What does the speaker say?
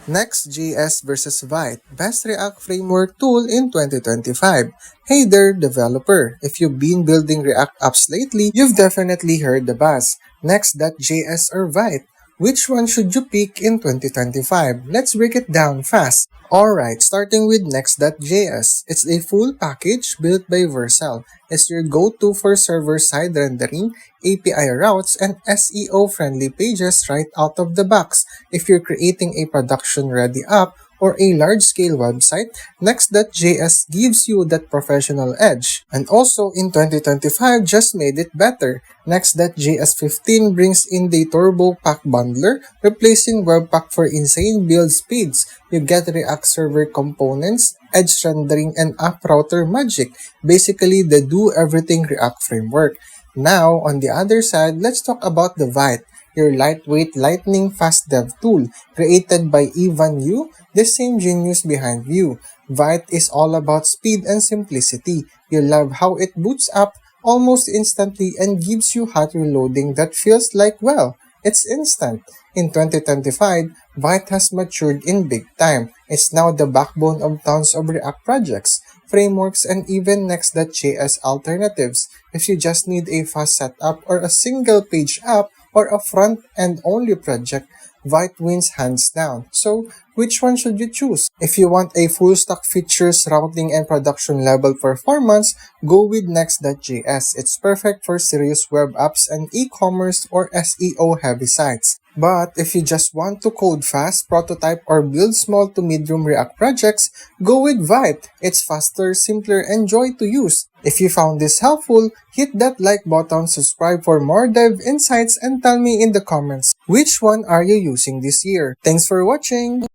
Next.js versus Vite, best React framework tool in 2025. Hey there, developer! If you've been building React apps lately, you've definitely heard the buzz. Next.js or Vite? Which one should you pick in 2025? Let's break it down fast. Alright, starting with Next.js. It's a full package built by Vercel. It's your go-to for server-side rendering, API routes, and SEO-friendly pages right out of the box. If you're creating a production-ready app or a large-scale website, Next.js gives you that professional edge. And also, in 2025, just made it better. Next.js 15 brings in the Turbo Pack Bundler, replacing Webpack for insane build speeds. You get React Server components, edge rendering, and app router magic. Basically, the do-everything React framework. Now, on the other side, let's talk about the Vite, your lightweight lightning fast dev tool. Created by Ivan Yu, the same genius behind Vue. Vite is all about speed and simplicity. You love how it boots up almost instantly and gives you hot reloading that feels like, well, it's instant. In 2025, Vite has matured in big time. It's now the backbone of tons of React projects, frameworks, and even Next.js alternatives. If you just need a fast setup or a single page app or a front end only project, Vite wins hands down. So, which one should you choose? If you want a full stack features, routing, and production level performance, go with Next.js. It's perfect for serious web apps and e-commerce or SEO heavy sites. But if you just want to code fast, prototype, or build small to medium React projects, go with Vite. It's faster, simpler, and joy to use. If you found this helpful, hit that like button, subscribe for more dev insights, and tell me in the comments which one are you using this year. Thanks for watching!